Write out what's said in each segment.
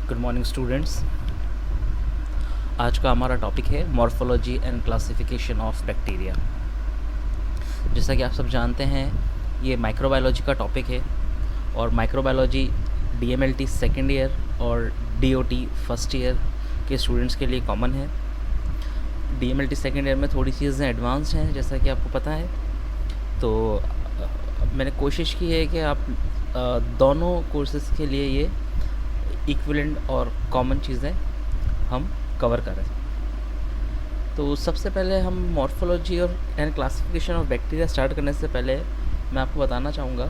Good morning students. आज का हमारा टॉपिक है morphology and classification of bacteria. जैसा कि आप सब जानते हैं, ये माइक्रोबायोलॉजी का टॉपिक है और माइक्रोबायोलॉजी डीएमएलटी सेकेंड ईयर और डीओटी फर्स्ट ईयर के स्टूडेंट्स के लिए कॉमन है। डीएमएलटी सेकेंड ईयर में थोड़ी चीज़ें एडवांस्ड हैं, जैसा कि आपको पता है। तो मैंने कोशिश की है कि आप दोनों कोर्सेज़ के लिए ये इक्विवेलेंट और कॉमन चीज़ें हम कवर करें। तो सबसे पहले हम मॉर्फोलॉजी और and classification of bacteria start करने से पहले मैं आपको बताना चाहूँगा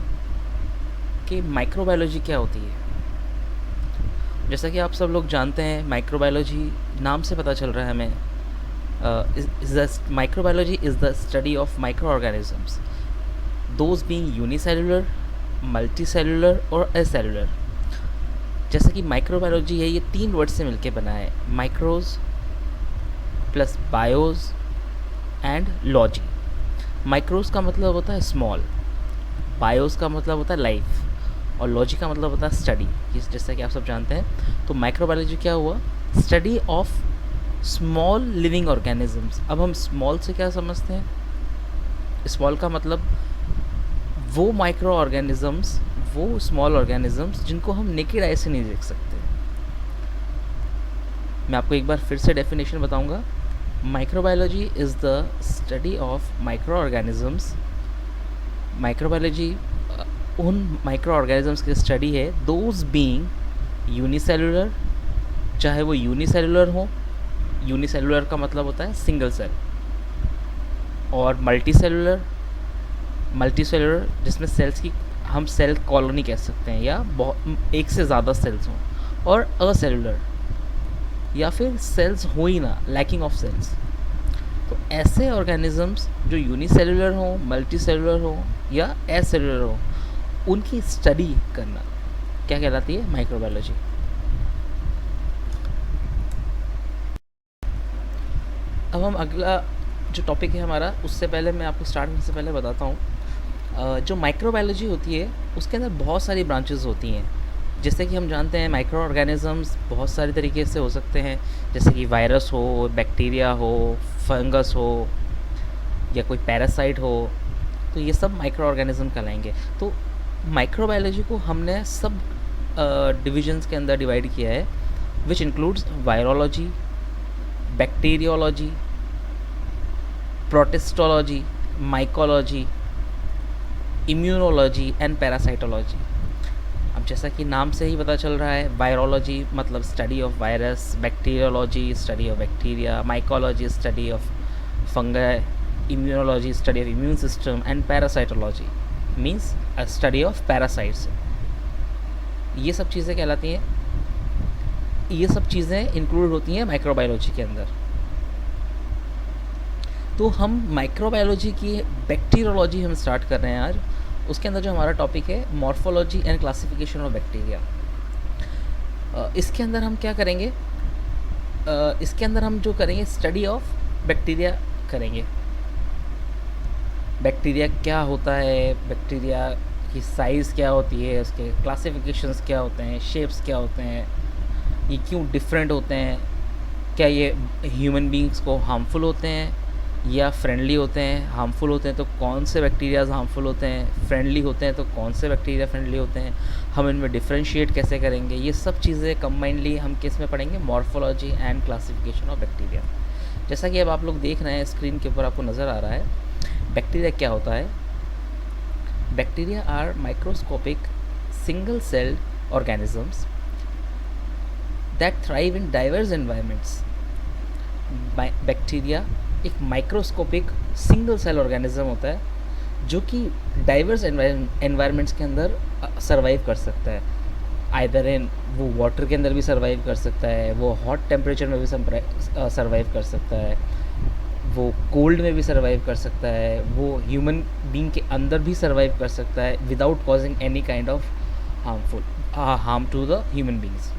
कि माइक्रोबायोलॉजी क्या होती है। जैसा कि आप सब लोग जानते हैं, माइक्रोबायोलॉजी नाम से पता चल रहा है हमें, microbiology is the study of micro organisms, those being unicellular, multicellular और एसेलुलर। जैसा कि माइक्रोबायोलॉजी है, ये 3 वर्ड से मिलके बना है, micros plus bios and logy. Micros का मतलब होता है स्मॉल, बायोज का मतलब होता है लाइफ और लॉजी का मतलब होता है स्टडी। जैसा कि आप सब जानते हैं, तो माइक्रोबायोलॉजी क्या हुआ, study of small living organisms. अब हम स्मॉल से क्या समझते हैं? स्मॉल का मतलब वो माइक्रो ऑर्गेनिजम्स, वो स्मॉल ऑर्गेनिजम्स जिनको हम नेकेड आई से नहीं देख सकते। मैं आपको एक बार फिर से डेफिनेशन बताऊंगा। Microbiology is the study of micro organisms. Microbiology उन माइक्रो ऑर्गेनिजम्स की स्टडी है, दोज बीइंग यूनिसेलुलर, चाहे वो यूनिसेलुलर हो, यूनिसेलुलर का मतलब होता है सिंगल सेल, और मल्टीसेलुलर, मल्टीसेलुलर जिसमें सेल्स की हम सेल कॉलोनी कह सकते हैं या बहुत एक से ज़्यादा सेल्स हों, और असेलुलर या फिर सेल्स हो ही ना, लैकिंग ऑफ सेल्स। तो ऐसे ऑर्गेनिजम्स जो यूनिसेलुलर हो, मल्टीसेलुलर हो या एसेलुलर हो, उनकी स्टडी करना क्या कहलाती है? माइक्रोबायोलॉजी। अब हम अगला जो टॉपिक है हमारा, उससे पहले मैं आपको स्टार्ट करने से पहले बताता हूँ, जो माइक्रोबायोलॉजी होती है उसके अंदर बहुत सारी ब्रांचेस होती हैं। जैसे कि हम जानते हैं, माइक्रो ऑर्गेनिजम्स बहुत सारे तरीके से हो सकते हैं, जैसे कि वायरस हो, बैक्टीरिया हो, फंगस हो या कोई पैरासाइट हो, तो ये सब माइक्रो ऑर्गेनिज्म कहलाएंगे। तो माइक्रोबायोलॉजी को हमने सब डिविजन्स के अंदर डिवाइड किया है, which includes virology, bacteriology, protistology, mycology, immunology and parasitology. अब जैसा कि नाम से ही पता चल रहा है, वायरोलॉजी मतलब study of virus, bacteriology study of bacteria, mycology study of fungi, immunology study of immune system and parasitology means study of parasites. ये सब चीज़ें कहलाती हैं, ये सब चीज़ें इंक्लूड होती हैं माइक्रोबायोलॉजी के अंदर। तो हम माइक्रोबायोलॉजी की बैक्टीरियोलॉजी हम स्टार्ट कर रहे हैं आज। उसके अंदर जो हमारा टॉपिक है, morphology and classification of bacteria. इसके अंदर हम क्या करेंगे? इसके अंदर हम जो करेंगे, स्टडी ऑफ बैक्टीरिया करेंगे। बैक्टीरिया क्या होता है, बैक्टीरिया की साइज़ क्या होती है, उसके क्लासिफिकेशंस क्या होते हैं, शेप्स क्या होते हैं, ये क्यों डिफरेंट होते हैं, क्या ये ह्यूमन बींग्स को हार्मफुल होते हैं या फ्रेंडली होते हैं। हार्मफुल होते हैं तो कौन से बैक्टीरियाज हार्मफुल होते हैं, फ्रेंडली होते हैं तो कौन से बैक्टीरिया फ्रेंडली होते हैं, हम इनमें डिफ्रेंशिएट कैसे करेंगे। ये सब चीज़ें कंबाइंडली हम किस में पढ़ेंगे? Morphology and classification of bacteria. जैसा कि अब आप लोग देख रहे हैं स्क्रीन के ऊपर, आपको नज़र आ रहा है बैक्टीरिया क्या होता है। Bacteria are microscopic single celled organisms that thrive in diverse environments. Bacteria एक माइक्रोस्कोपिक सिंगल सेल ऑर्गेनिज्म होता है जो कि डाइवर्स एनवायरनमेंट्स के अंदर सर्वाइव कर सकता है। आइदर इन वो वाटर के अंदर भी सर्वाइव कर सकता है, वो हॉट टेम्परेचर में भी सर्वाइव कर सकता है, वो कोल्ड में भी सर्वाइव कर सकता है, वो ह्यूमन बीइंग के अंदर भी सर्वाइव कर सकता है without causing any kind of harm to the human beings.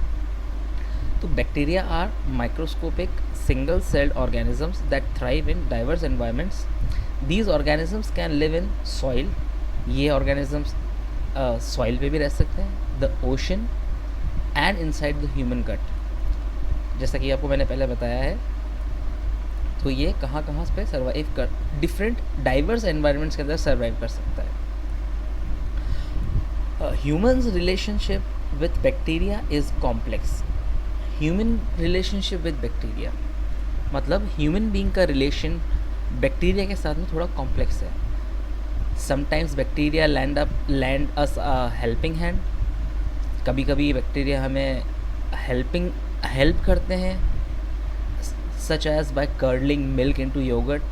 तो bacteria are microscopic single celled organisms that thrive in diverse environments. These organisms can live in soil. ये organisms सॉइल पे भी रह सकते हैं, the ocean and inside the human gut. जैसा कि आपको मैंने पहले बताया है, तो ये कहाँ कहाँ पे सर्वाइव कर, डिफरेंट डाइवर्स एनवायरनमेंट्स के अंदर सर्वाइव कर सकता है। Humans relationship with bacteria is complex. Human relationship with bacteria मतलब ह्यूमन बीइंग का रिलेशन बैक्टीरिया के साथ में थोड़ा कॉम्प्लेक्स है। Sometimes bacteria lend us helping hand. कभी कभी बैक्टीरिया हमें हेल्प करते हैं, such as by curdling milk into yogurt.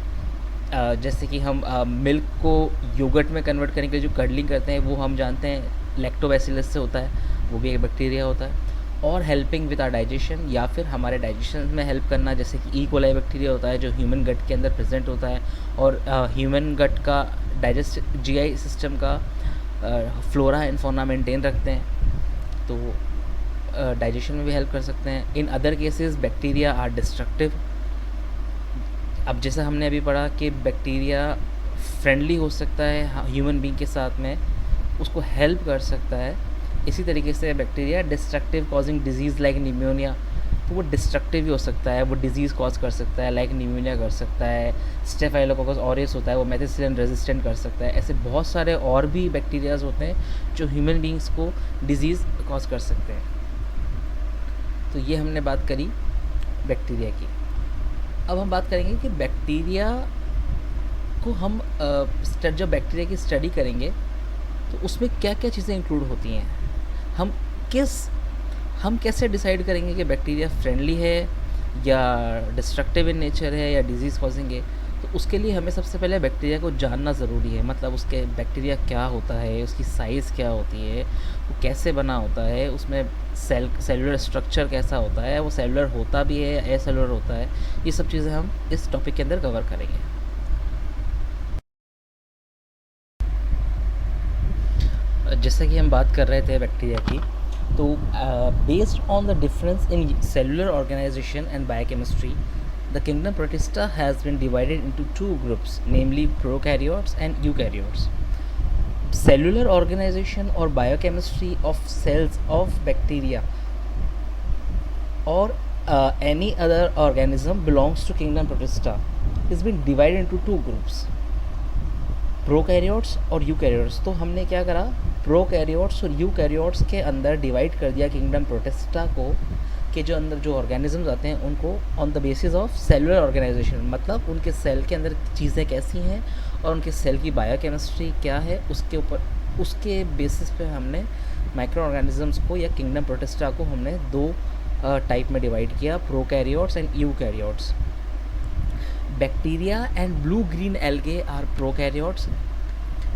जैसे कि हम मिल्क को योगर्ट में कन्वर्ट करने के लिए जो कर्डलिंग करते हैं वो हम जानते हैं लैक्टोबैसिलस से होता है, वो भी एक बैक्टीरिया होता है। और हेल्पिंग विद आर डाइजेशन, या फिर हमारे डाइजेशन में हेल्प करना, जैसे कि ई कोलाई बैक्टीरिया होता है जो ह्यूमन गट के अंदर प्रेजेंट होता है, और ह्यूमन गट का जीआई सिस्टम का फ्लोरा एंड फौना मेंटेन रखते हैं, तो डाइजेशन में भी हेल्प कर सकते हैं। In other cases bacteria are destructive. अब जैसा हमने अभी पढ़ा कि बैक्टीरिया फ्रेंडली हो सकता है ह्यूमन बीइंग के साथ में, उसको हेल्प कर सकता है। इसी तरीके से bacteria destructive, causing disease like pneumonia, तो वो डिस्ट्रक्टिव भी हो सकता है, वो डिजीज़ कॉज कर सकता है, लाइक निमोनिया कर सकता है। स्टेफाइलोकोकस ऑरियस होता है, वो मेथिसिलिन रेजिस्टेंट कर सकता है। ऐसे बहुत सारे और भी बैक्टीरियाज होते हैं जो ह्यूमन बीइंग्स को डिजीज़ कॉज कर सकते हैं। तो ये हमने बात करी बैक्टीरिया की। अब हम बात करेंगे कि बैक्टीरिया को हम जब बैक्टीरिया की स्टडी करेंगे तो उसमें क्या क्या चीज़ें इंक्लूड होती हैं। हम कैसे डिसाइड करेंगे कि बैक्टीरिया फ्रेंडली है या डिस्ट्रक्टिव इन नेचर है या डिजीज़ कॉजिंग है। तो उसके लिए हमें सबसे पहले बैक्टीरिया को जानना ज़रूरी है। मतलब उसके बैक्टीरिया क्या होता है, उसकी साइज़ क्या होती है, वो कैसे बना होता है, उसमें सेलुलर स्ट्रक्चर कैसा होता है, वो सेलुलर होता भी है, एसेलुलर होता है। ये सब चीज़ें हम इस टॉपिक के अंदर कवर करेंगे। जैसा कि हम बात कर रहे थे बैक्टीरिया की, तो based on the difference in cellular organisation and biochemistry, the kingdom Protista has been divided into two groups, namely prokaryotes and eukaryotes. Cellular organization or biochemistry of cells of bacteria or any other organism belongs to kingdom Protista is been divided into two groups, prokaryotes और eukaryotes. तो हमने क्या करा, prokaryotes और eukaryotes के अंदर divide कर दिया किंगडम प्रोटिस्टा को, के जो अंदर जो ऑर्गेनिजम्स आते हैं उनको on the basis of cellular organisation, मतलब उनके सेल के अंदर चीज़ें कैसी हैं और उनके सेल की बायोकेमिस्ट्री क्या है, उसके बेसिस पे हमने माइक्रो ऑर्गेनिजम्स को या किंगडम प्रोटिस्टा को हमने दो टाइप में डिवाइड किया, prokaryotes and eukaryotes. Bacteria and blue green algae are prokaryotes.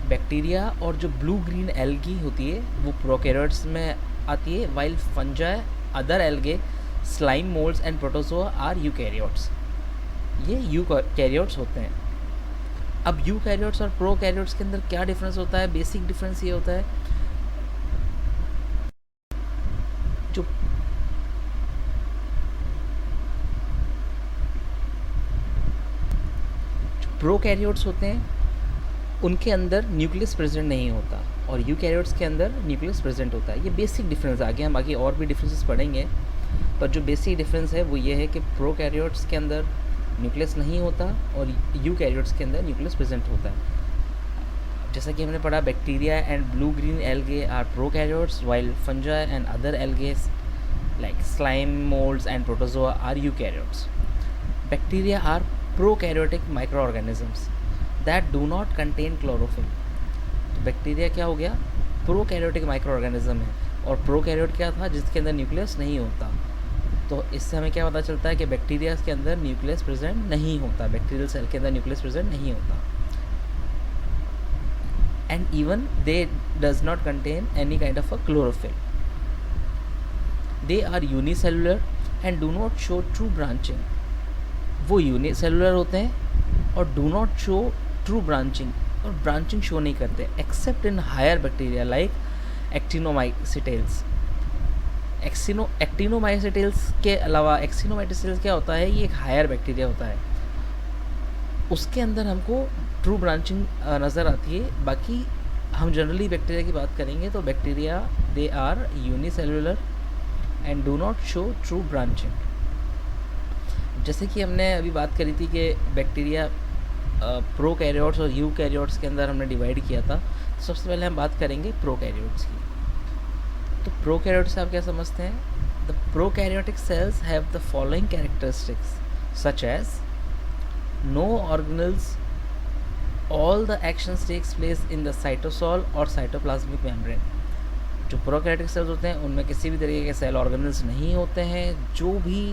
Bacteria और जो ब्लू ग्रीन एल्गी होती है वो प्रोकैरियोट्स में आती है, while fungi, other algae, slime moulds and protozoa are eukaryotes. ये यूकैरियोट्स होते हैं। अब यूकैरियोट्स और प्रोकैरियोट्स के अंदर क्या डिफरेंस होता है? बेसिक डिफरेंस ये होता है, जो प्रोकैरियोट्स होते हैं उनके अंदर न्यूक्लियस प्रेजेंट नहीं होता और यूकैरियोट्स के अंदर न्यूक्लियस प्रेजेंट होता है। ये बेसिक डिफरेंस। आगे हम बाकी और भी डिफरेंसेस पढ़ेंगे, पर जो बेसिक डिफरेंस है वो ये है कि प्रोकैरियोट्स के अंदर न्यूक्लियस नहीं होता और यूकैरियोट्स के अंदर न्यूक्लियस प्रेजेंट होता है। जैसा कि हमने पढ़ा, bacteria and blue green algae are prokaryotes, while fungi and other algaes like slime moulds and protozoa are eukaryotes. Bacteria are prokaryotic microorganisms that do not contain chlorophyll. तो bacteria क्या हो गया? प्रोकैरियोटिक माइक्रोऑर्गेनिज्म है, और prokaryote क्या था? जिसके अंदर न्यूक्लियस नहीं होता। तो इससे हमें क्या पता चलता है कि बैक्टीरिया के अंदर न्यूक्लियस प्रेजेंट नहीं होता, बैक्टीरियल सेल के अंदर न्यूक्लियस प्रेजेंट नहीं होता। And even they does not contain any kind of a chlorophyll. They are unicellular and do not show true branching. वो यूनिसेलुलर होते हैं और do not show true branching, और ब्रांचिंग शो नहीं करते except in higher bacteria like actinomycetales. Actinomycetales के अलावा, एक्टिनोमाइसिटेल्स क्या होता है? ये एक हायर बैक्टीरिया होता है, उसके अंदर हमको ट्रू ब्रांचिंग नज़र आती है। बाकी हम जनरली बैक्टीरिया की बात करेंगे तो bacteria they are unicellular and do not show true branching. जैसे कि हमने अभी बात करी थी कि बैक्टीरिया प्रोकैरियोट्स और यूकैरियोट्स के अंदर हमने डिवाइड किया था। सबसे पहले हम बात करेंगे प्रोकैरियोट्स की। तो प्रोकैरियोट्स आप क्या समझते हैं? The prokaryotic cells have the following characteristics such as no organelles, all the actions takes place in the cytosol और साइटोप्लाज्मिक मेम्ब्रेन। जो प्रोकैरियोटिक सेल्स होते हैं उनमें किसी भी तरीके के सेल ऑर्गेनल्स नहीं होते हैं। जो भी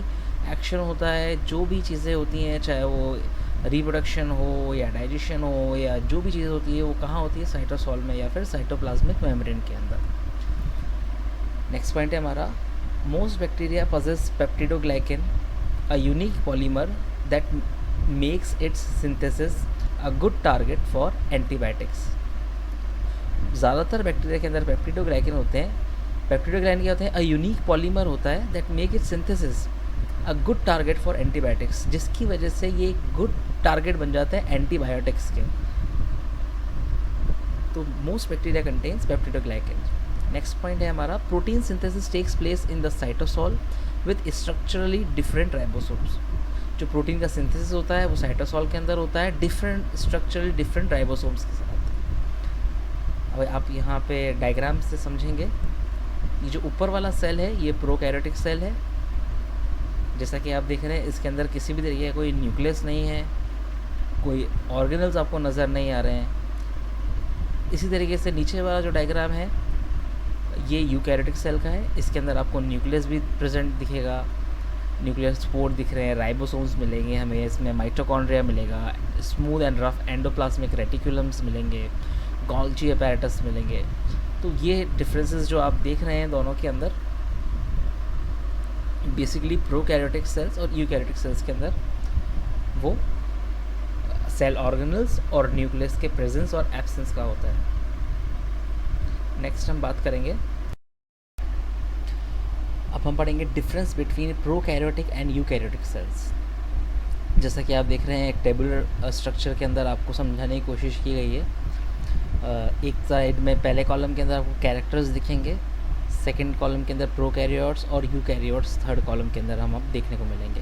एक्शन होता है, जो भी चीज़ें होती हैं, चाहे वो रिप्रोडक्शन हो या डाइजेशन हो या जो भी चीज़ होती है, वो कहाँ होती है? साइटोसॉल में या फिर साइटोप्लाज्मिक मेम्ब्रेन के अंदर। नेक्स्ट पॉइंट है हमारा, most bacteria possess peptidoglycan, a unique polymer that makes it's synthesis a good target for antibiotics. ज़्यादातर बैक्टीरिया के अंदर पेप्टिडोग्लाइकेन होते हैं। पेप्टिडोग्लाइकेन क्या होते हैं? अ यूनिक पॉलीमर होता है that make it synthesis a good target for antibiotics, जिसकी वजह से ये गुड टारगेट बन जाते हैं एंटीबायोटिक्स के। तो most bacteria contains peptidoglycan. Next point है हमारा, protein synthesis takes place in the cytosol with structurally different ribosomes. जो प्रोटीन का सिंथेसिस होता है वो साइटोसॉल के अंदर होता है डिफरेंट स्ट्रक्चरली डिफरेंट राइबोसोम्स के साथ। अब आप यहाँ पे डायग्राम से समझेंगे, ये जो ऊपर वाला सेल है ये प्रोकैरियोटिक सेल है। जैसा कि आप देख रहे हैं इसके अंदर किसी भी तरीके का कोई न्यूक्लियस नहीं है, कोई ऑर्गेनल्स आपको नज़र नहीं आ रहे हैं। इसी तरीके से नीचे वाला जो डायग्राम है ये यूकैरियोटिक सेल का है। इसके अंदर आपको न्यूक्लियस भी प्रेजेंट दिखेगा, न्यूक्लियस स्पोर दिख रहे हैं, राइबोसोम्स मिलेंगे हमें, इसमें माइटोकॉन्ड्रिया मिलेगा, smooth and rough endoplasmic reticulums मिलेंगे, गोल्जी अपैरेटस मिलेंगे। तो ये डिफरेंसेस जो आप देख रहे हैं दोनों के अंदर, बेसिकली प्रोकैरियोटिक सेल्स और यूकैरियोटिक सेल्स के अंदर वो सेल ऑर्गेनल्स और न्यूक्लियस के प्रेजेंस और एब्सेंस का होता है। नेक्स्ट हम बात करेंगे, अब हम पढ़ेंगे difference between prokaryotic and eukaryotic cells. जैसा कि आप देख रहे हैं एक टेबुलर स्ट्रक्चर के अंदर आपको समझाने की कोशिश की गई है। एक साइड में पहले कॉलम के अंदर आपको कैरेक्टर्स दिखेंगे, सेकंड कॉलम के अंदर प्रोकैरियोट्स और यूकैरियोट्स थर्ड कॉलम के अंदर हम अब देखने को मिलेंगे।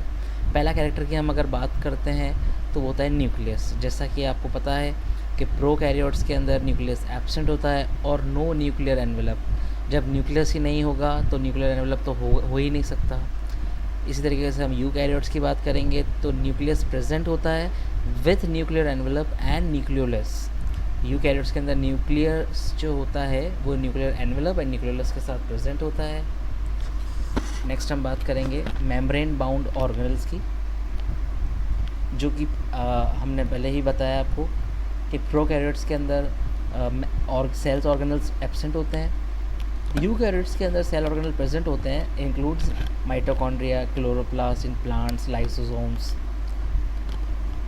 पहला कैरेक्टर की हम अगर बात करते हैं तो वो होता है न्यूक्लियस। जैसा कि आपको पता है कि प्रोकैरियोट्स के अंदर न्यूक्लियस एब्सेंट होता है और नो न्यूक्लियर एनवेलप। जब न्यूक्लियस ही नहीं होगा तो न्यूक्लियर एनवेलप तो हो ही नहीं सकता। इसी तरीके से हम यूकैरियोट्स की बात करेंगे तो न्यूक्लियस प्रेजेंट होता है with nuclear envelope and nucleolus. Eukaryotes के अंदर न्यूक्लियस जो होता है वो न्यूक्लियर एनवेलप एंड न्यूक्लियोलस के साथ प्रेजेंट होता है। नेक्स्ट हम बात करेंगे मेम्ब्रेन बाउंड ऑर्गेनल्स की, जो कि हमने पहले ही बताया आपको कि प्रोकैरियोट्स के अंदर और सेल्स ऑर्गेनल्स एब्सेंट होते हैं। यूकैरियोट्स के अंदर सेल ऑर्गेनल प्रेजेंट होते हैं, includes mitochondria, chloroplast in plants, lysosomes.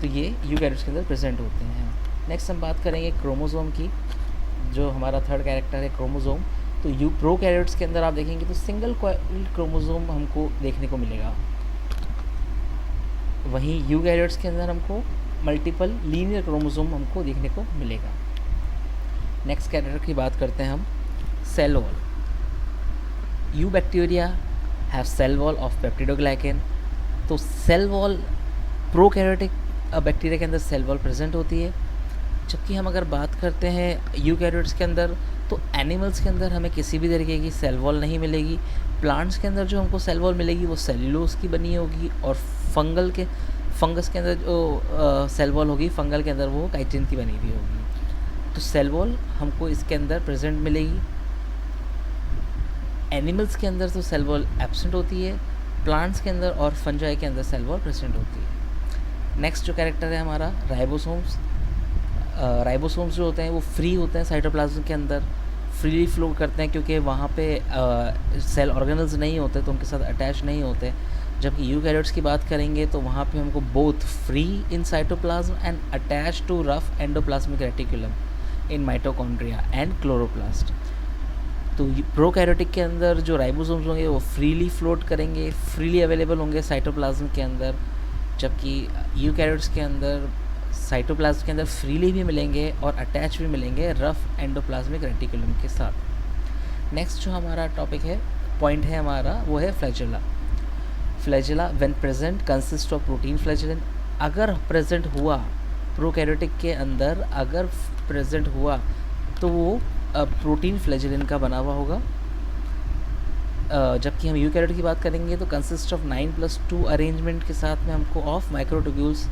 तो ये यूकैरियोट्स के अंदर प्रेजेंट होते हैं। नेक्स्ट हम बात करेंगे क्रोमोसोम की, जो हमारा थर्ड कैरेक्टर है क्रोमोसोम। तो प्रोकैरियोट्स के अंदर आप देखेंगे तो सिंगल क्रोमोसोम हमको देखने को मिलेगा, वहीं यूकैरियोट्स के अंदर हमको मल्टीपल लीनियर क्रोमोसोम हमको देखने को मिलेगा। नेक्स्ट कैरेक्टर की बात करते हैं हम, cell wall. You bacteria have cell wall of peptidoglycan. तो सेल वॉल प्रोकैरियोटिक बैक्टीरिया के अंदर सेल वॉल प्रेजेंट होती है। जबकि हम अगर बात करते हैं यूकैरियोट्स के अंदर, तो एनिमल्स के अंदर हमें किसी भी तरीके की सेल वॉल नहीं मिलेगी। प्लांट्स के अंदर जो हमको सेल वॉल मिलेगी वो सेल्यूलोज की बनी होगी, और फंगस के अंदर जो सेल वॉल होगी, फंगल के अंदर वो काइटिन की बनी हुई होगी। तो सेल वॉल हमको इसके अंदर प्रेजेंट मिलेगी। एनिमल्स के अंदर तो सेल वॉल एब्सेंट होती है, प्लांट्स के अंदर और फंजाई के अंदर सेल वॉल प्रेजेंट होती है। नेक्स्ट जो कैरेक्टर है हमारा राइबोसोम्स। राइबोसोम्स जो होते हैं वो फ्री होते हैं साइटोप्लाज्म के अंदर, फ्रीली फ्लो करते हैं क्योंकि वहाँ पे सेल ऑर्गेनल्स नहीं होते तो उनके साथ अटैच नहीं होते। जबकि यूकैरियोट्स की बात करेंगे तो वहाँ पे हमको both free in cytoplasm and attach to rough endoplasmic reticulum in mitochondria and chloroplast. तो प्रोकैरियोटिक के अंदर जो राइबोसोम्स होंगे वो फ्रीली फ्लोट करेंगे, फ्रीली अवेलेबल होंगे साइटोप्लाज्म के अंदर, जबकि यूकैरियोट्स के अंदर साइटोप्लाज्म के अंदर फ्रीली भी मिलेंगे और अटैच भी मिलेंगे रफ एंडोप्लाज्मिक रेटिकुलम के साथ। नेक्स्ट जो हमारा टॉपिक है पॉइंट है हमारा वो है flagella. Flagella when present consist of protein flagellin. अगर प्रेजेंट हुआ प्रोकैरियोटिक के अंदर, अगर प्रेजेंट हुआ तो वो प्रोटीन फ्लैजेलन का बना हुआ होगा। जबकि हम यूकैरियोट की बात करेंगे तो कंसिस्ट ऑफ 9+2 अरेंजमेंट के साथ में हमको ऑफ माइक्रोट्यूब्यूल्स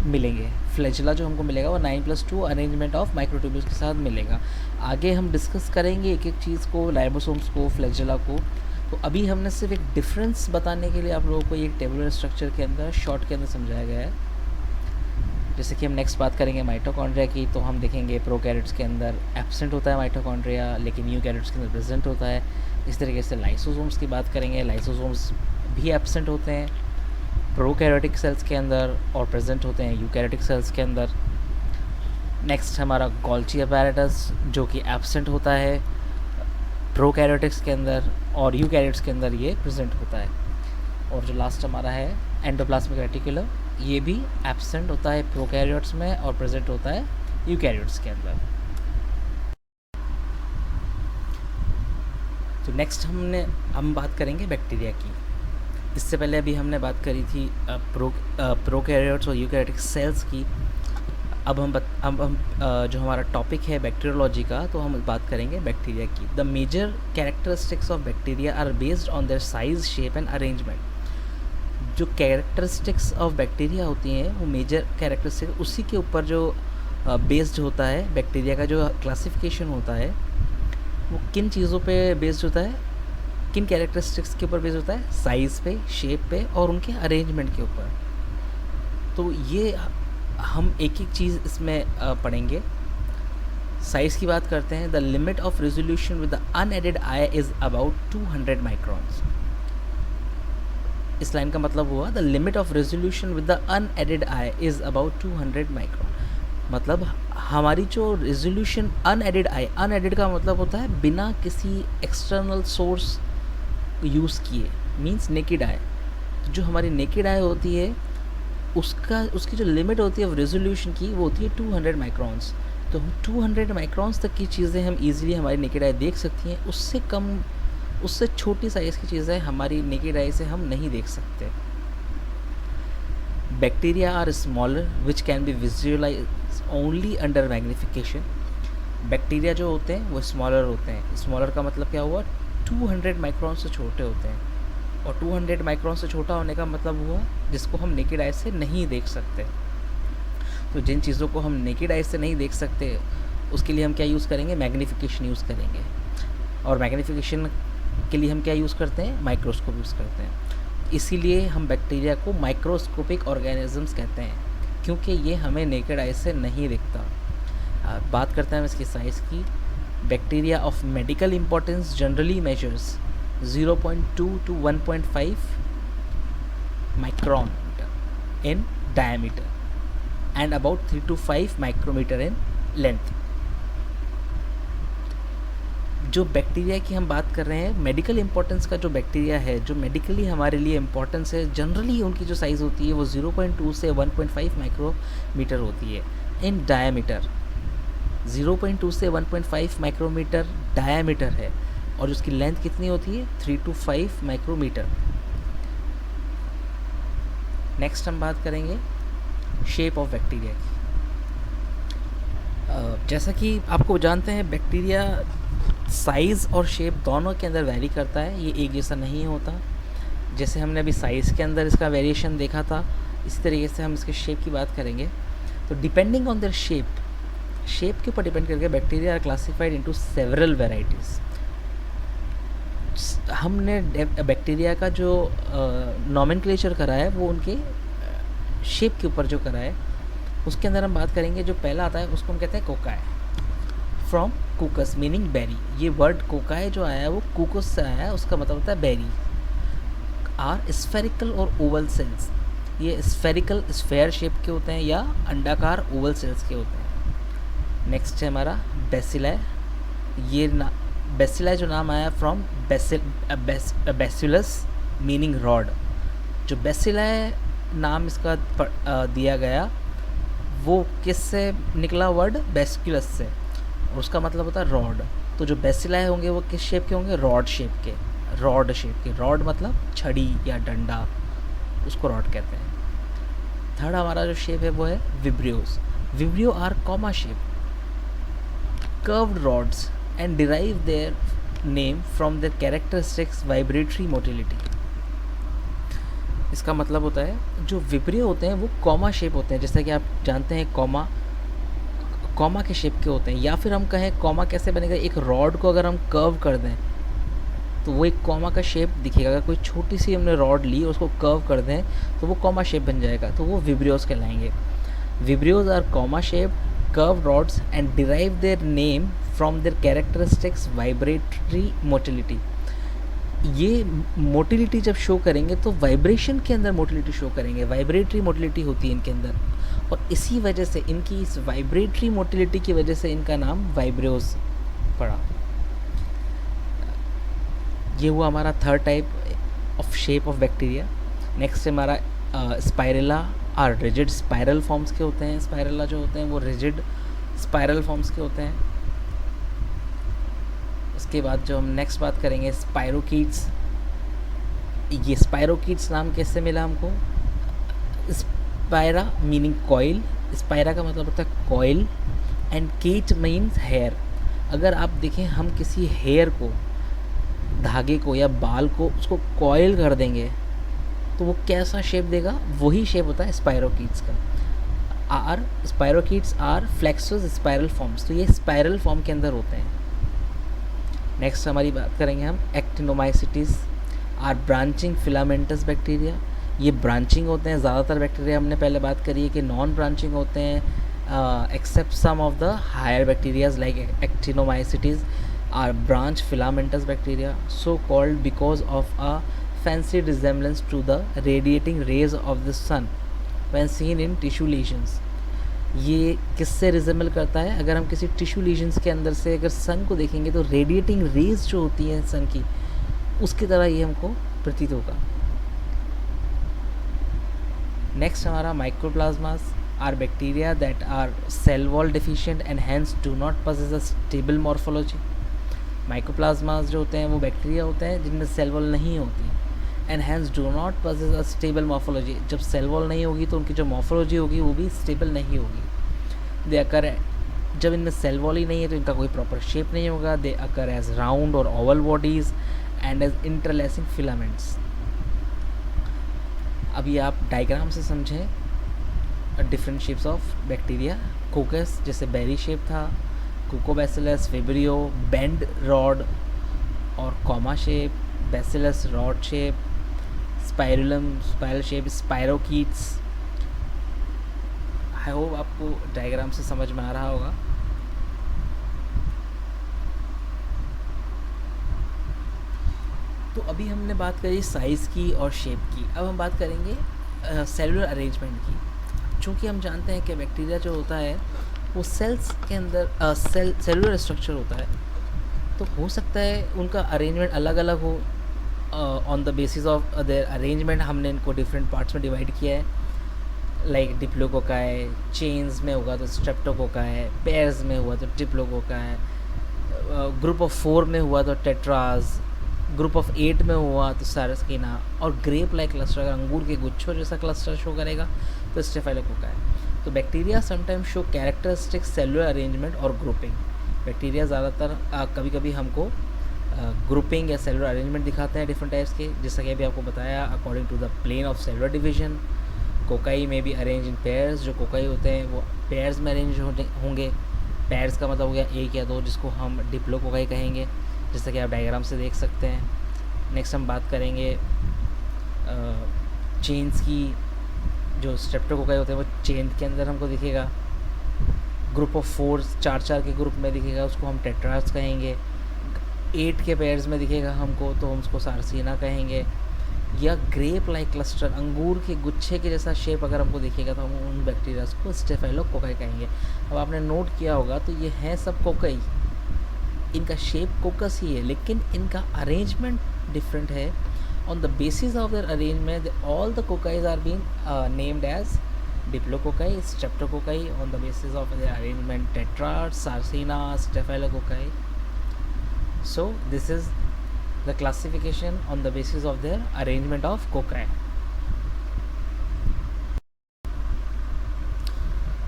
मिलेंगे। फ्लैजेला जो हमको मिलेगा वो 9+2 अरेंजमेंट ऑफ माइक्रोट्यूब्यूल्स के साथ मिलेगा। आगे हम डिस्कस करेंगे एक एक चीज़ को, लाइबोसोम्स को, फ्लैजेला को। तो अभी हमने सिर्फ एक डिफरेंस बताने के लिए आप लोगों को एक टेबुलर स्ट्रक्चर के अंदर शॉर्ट के अंदर समझाया गया है। जैसे कि हम नेक्स्ट बात करेंगे माइटोकॉन्ड्रिया की, तो हम देखेंगे प्रोकैरियोट्स के अंदर एब्सेंट होता है माइटोकॉन्ड्रिया, लेकिन यूकैरियोट्स के अंदर प्रेजेंट होता है। इस तरीके से लाइसोसोम्स की बात करेंगे, लाइसोसोम्स भी एब्सेंट होते हैं प्रोकैरियोटिक सेल्स के अंदर और प्रेजेंट होते हैं यूकैरियोटिक सेल्स के अंदर। नेक्स्ट हमारा गोल्गी अपैरेटस जो कि एब्सेंट होता है प्रोकैरियोटिक्स के अंदर और यूकैरियोट्स के अंदर ये प्रेजेंट होता है। और जो लास्ट हमारा है एंडोप्लाज्मिक रेटिकुलम, ये भी एब्सेंट होता है प्रोकैरियोट्स में और प्रेजेंट होता है यूकैरियोट्स के अंदर। तो नेक्स्ट हम बात करेंगे बैक्टीरिया की। इससे पहले अभी हमने बात करी थी प्रोकैरियोट्स और यूकैरियोटिक सेल्स की। अब हम जो हमारा टॉपिक है बैक्टीरियोलॉजी का, तो हम बात करेंगे बैक्टीरिया की। The major characteristics of bacteria are based on their size, shape and arrangement. जो कैरेक्टरिस्टिक्स ऑफ बैक्टीरिया होती हैं वो मेजर कैरेक्टरिस्टिक्स उसी के ऊपर जो बेस्ड होता है। बैक्टीरिया का जो क्लासिफिकेशन होता है वो किन चीज़ों पे बेस्ड होता है, किन कैरेक्टरिस्टिक्स के ऊपर बेस्ड होता है? साइज़ पे, शेप पे और उनके अरेंजमेंट के ऊपर। तो ये हम एक एक चीज़ इसमें पढ़ेंगे। साइज़ की बात करते हैं। The limit of resolution with the unaided I is about 200 microns. इस लाइन का मतलब हुआ the limit of resolution with the unaided I is about 200 micron. मतलब हमारी जो रेजोल्यूशन अनएडेड आई, अनएडेड का मतलब होता है बिना किसी एक्सटर्नल सोर्स यूज़ किए, मींस नेकेड आई। जो हमारी नेकेड आई होती है उसकी जो लिमिट होती है रेजोल्यूशन की वो होती है 200 माइक्रॉन्स। तो 200 माइक्रॉन्स तक की चीज़ें हम इजीली हमारी नेकेड आई देख सकती हैं। उससे कम, उससे छोटी साइज़ की चीज़ें हमारी नेकेड आई से हम नहीं देख सकते। Bacteria are smaller which can be visualise only under magnification. Bacteria जो होते हैं वो स्मॉलर होते हैं। स्मॉलर का मतलब क्या हुआ? 200 माइक्रॉन से छोटे होते हैं। और 200 माइक्रॉन से छोटा होने का मतलब हुआ जिसको हम नेकेड आई से नहीं देख सकते। तो जिन चीज़ों को हम नेकेड आई से नहीं देख सकते उसके लिए हम क्या यूज़ करेंगे? मैग्नीफिकेशन यूज़ करेंगे। और मैग्नीफिकेशन के लिए हम क्या यूज़ करते हैं? माइक्रोस्कोप यूज़ करते हैं। इसीलिए हम बैक्टीरिया को माइक्रोस्कोपिक ऑर्गेनिजम्स कहते हैं, क्योंकि ये हमें नेकेड आई से नहीं दिखता। बात करते हैं हम इसकी साइज़ की। Bacteria of medical importance generally measures 0.2 to 1.5 micrometer in diameter and about 3 to 5 micrometer in length। जो बैक्टीरिया की हम बात कर रहे हैं, मेडिकल इम्पोर्टेंस का जो बैक्टीरिया है, जो मेडिकली हमारे लिए इम्पोर्टेंस है, जनरली उनकी जो साइज़ होती है वो 0.2 से 1.5 माइक्रोमीटर होती है इन डायामीटर। 0.2 से 1.5 माइक्रोमीटर डायामीटर है और उसकी लेंथ कितनी होती है? 3 to 5 माइक्रोमीटर। नेक्स्ट हम बात करेंगे शेप ऑफ बैक्टीरिया की। जैसा कि आपको जानते हैं बैक्टीरिया साइज़ और शेप दोनों के अंदर वैरी करता है, ये एक जैसा नहीं होता। जैसे हमने अभी साइज़ के अंदर इसका वेरिएशन देखा था, इसी तरीके से हम इसके शेप की बात करेंगे। तो डिपेंडिंग ऑन देयर शेप के ऊपर डिपेंड करके bacteria are classified into several varieties. हमने बैक्टीरिया का जो नॉमेनक्लेचर करा है वो उनके शेप के ऊपर जो करा है, उसके अंदर हम बात करेंगे। जो पहला आता है उसको हम कहते हैं कोकाई, फ्रॉम कुकस मीनिंग बेरी। ये वर्ड कोकाई जो आया है वो कुकस से आया है, उसका मतलब होता है बेरी। आर स्फेरिकल और ओवल सेल्स, ये स्फेरिकल स्फेयर शेप के होते हैं या अंडाकार ओवल सेल्स के होते हैं। नेक्स्ट है हमारा बेसिलाई। ये बेसिलाई जो नाम आया फ्रॉम बेसिलस मीनिंग रॉड। जो बेसिलाई नाम इसका दिया गया वो किससे निकला? वर्ड बेस्कुलस से, और उसका मतलब होता है रॉड। तो जो बेसिलाई होंगे वो किस शेप के होंगे, रॉड शेप के, रॉड शेप के, रॉड मतलब छड़ी या डंडा, उसको रॉड कहते हैं। थर्ड हमारा जो शेप है वो है vibrios. Vibrio are comma shape curved rods and derive their name from their characteristics vibratory motility. इसका मतलब होता है जो विब्रियो होते हैं वो कॉमा शेप होते हैं, जैसा कि आप जानते हैं कॉमा कॉमा के शेप के होते हैं, या फिर हम कहें कॉमा कैसे बनेगा, एक रॉड को अगर हम कर्व कर दें तो वो एक कॉमा का शेप दिखेगा। अगर कोई छोटी सी हमने रॉड ली और उसको कर्व कर दें तो वो कॉमा शेप बन जाएगा, तो वो विब्रियोज कहलाएंगे। Vibrios are comma shape curve rods and derive their name from their characteristics vibratory motility. ये मोटिलिटी जब शो करेंगे तो वाइब्रेशन के अंदर मोटिलिटी शो करेंगे, वाइब्रेटरी मोटिलिटी होती है इनके अंदर, और इसी वजह से इनकी इस वाइब्रेटरी मोटिलिटी की वजह से इनका नाम वाइब्रियोज पड़ा। ये हुआ हमारा third type of shape of bacteria. Next हमारा स्पाइरेला और रिजिड स्पाइरल फॉर्म्स के होते हैं। स्पाइरेला जो होते हैं वो रिजिड स्पाइरल फॉर्म्स के होते हैं। उसके बाद जो हम नेक्स्ट बात करेंगे स्पाइरोकीट्स। ये स्पाइरोकीट्स नाम कैसे मिला हमको, स्पायरा मीनिंग कॉइल, स्पायरा का मतलब होता है कॉइल, एंड कीट मीन्स हेयर। अगर आप देखें हम किसी हेयर को, धागे को या बाल को उसको कॉइल कर देंगे तो वो कैसा शेप देगा, वही शेप होता है स्पाइरोकीट्स का। Spirochetes are flexuous spiral forms, तो ये स्पाइरल फॉर्म के अंदर होते हैं। नेक्स्ट हमारी बात करेंगे हम actinomycetes are branching filamentous bacteria. ये ब्रांचिंग होते हैं, ज़्यादातर बैक्टीरिया हमने पहले बात करी है कि नॉन ब्रांचिंग होते हैं, except some of the higher bacterias like actinomycetes are branch filamentous bacteria, so called because of a fancy resemblance to the radiating rays of the sun when seen in tissue lesions। ये किससे resemble करता है, अगर हम किसी tissue lesions के अंदर से अगर सन को देखेंगे तो रेडिएटिंग रेज जो होती हैं सन की, उसकी तरह ये हमको प्रतीत होगा। नेक्स्ट हमारा mycoplasmas are bacteria that are cell wall deficient and hence do not possess a stable morphology. Mycoplasmas जो होते हैं वो बैक्टीरिया होते हैं जिनमें सेल वॉल नहीं होती, and hence do not possess a stable morphology. जब सेल वॉल नहीं होगी तो उनकी जो मॉर्फोलॉजी होगी वो भी स्टेबल नहीं होगी। दे अकर, जब इनमें सेल वॉल ही नहीं है तो इनका कोई प्रॉपर शेप नहीं होगा। दे अकर एज राउंड और oval bodies and as interlacing filaments. अभी आप डायग्राम से समझें different shapes of bacteria. Coccus जैसे बेरी शेप था, कुकोबैसिलस, विब्रियो बेंड रॉड और comma shape, bacillus rod shape, spirillum spiral shape, spirochetes. I hope आपको diagram से समझ में आ रहा होगा। तो अभी हमने बात करी साइज़ की और शेप की, अब हम बात करेंगे सेलुलर अरेंजमेंट की। चूँकि हम जानते हैं कि बैक्टीरिया जो होता है वो सेल्स के अंदर सेलुलर स्ट्रक्चर होता है, तो हो सकता है उनका अरेंजमेंट अलग अलग हो। On the basis of their arrangement हमने इनको डिफरेंट पार्ट्स में डिवाइड किया है, लाइक डिप्लोकोकाई, चेन्स में होगा तो स्ट्रेप्टोकोकाई, पेयर्स में हुआ तो डिप्लोकोकाई, ग्रुप ऑफ 4 में हुआ तो टेट्राज, ग्रुप ऑफ 8 में हुआ तो सारस्किना, और ग्रेप लाइक क्लस्टर, अगर अंगूर के गुच्छों जैसा क्लस्टर शो करेगा तो स्टेफाइलोकोकाई। तो bacteria sometimes show characteristic cellular arrangement और ग्रुपिंग। बैक्टीरिया ज़्यादातर कभी कभी हमको ग्रुपिंग या सेलुलर अरेंजमेंट दिखाते हैं डिफरेंट टाइप्स के, जैसा कि अभी आपको बताया according to the plane of cellular division. Cocci में भी अरेंज इन पेयर्स, जो कोकाई होते हैं वो पेयर्स में अरेंज होंगे। पेयर्स का मतलब हो गया 1 या 2, जिसको हम डिप्लोकोकाई कहेंगे, जैसा कि आप डायग्राम से देख सकते हैं। नेक्स्ट हम बात करेंगे चेन्स की। जो स्ट्रेप्टोकोकाई होते हैं वो चेन के अंदर हमको दिखेगा। ग्रुप ऑफ 4 4 के ग्रुप में दिखेगा, उसको हम टेट्रास कहेंगे। 8 के पेयर्स में दिखेगा हमको तो हम उसको सारसीना कहेंगे। या ग्रेप लाइक क्लस्टर, अंगूर के गुच्छे के जैसा शेप अगर हमको दिखेगा तो हम उन बैक्टीरिया को स्टेफाइलोकोकाई कहेंगे। अब आपने नोट किया होगा तो ये हैं सब कोकाई, इनका शेप कोकस ही है, लेकिन इनका अरेंजमेंट डिफरेंट है। On the basis of their arrangement, all the cocci are being named as diplococci, streptococci on the basis of their arrangement, tetrad, sarcina, staphylococci. So this is the classification on the basis of their arrangement of cocci.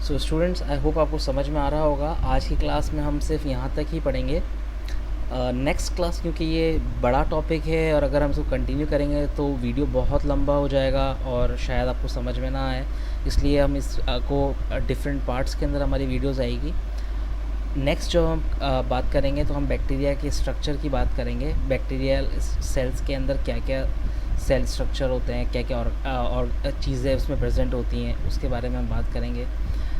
So students, I hope आपको समझ में आ रहा होगा। आज की class में हम सिर्फ यहाँ तक ही पढ़ेंगे। नेक्स्ट क्लास, क्योंकि ये बड़ा टॉपिक है और अगर हम इसको कंटिन्यू करेंगे तो वीडियो बहुत लंबा हो जाएगा और शायद आपको समझ में ना आए, इसलिए हम इसको डिफरेंट पार्ट्स के अंदर हमारी वीडियोस आएगी। नेक्स्ट जो हम बात करेंगे तो हम बैक्टीरिया के स्ट्रक्चर की बात करेंगे। बैक्टीरियल सेल्स के अंदर क्या क्या सेल स्ट्रक्चर होते हैं, क्या क्या और चीज़ें उसमें प्रेजेंट होती हैं, उसके बारे में हम बात करेंगे।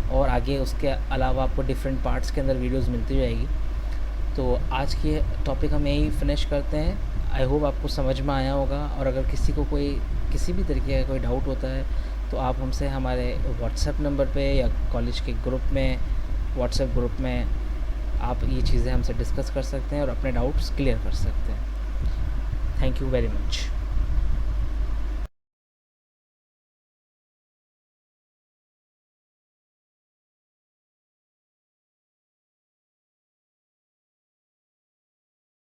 और आगे उसके अलावा आपको डिफरेंट पार्ट्स के अंदर वीडियोस मिलती जाएगी। तो आज की टॉपिक हम यही फिनिश करते हैं। आई होप आपको समझ में आया होगा, और अगर किसी को कोई किसी भी तरीके का कोई डाउट होता है तो आप हमसे हमारे व्हाट्सएप नंबर पे या कॉलेज के ग्रुप में, व्हाट्सएप ग्रुप में आप ये चीज़ें हमसे डिस्कस कर सकते हैं और अपने डाउट्स क्लियर कर सकते हैं। Thank you very much.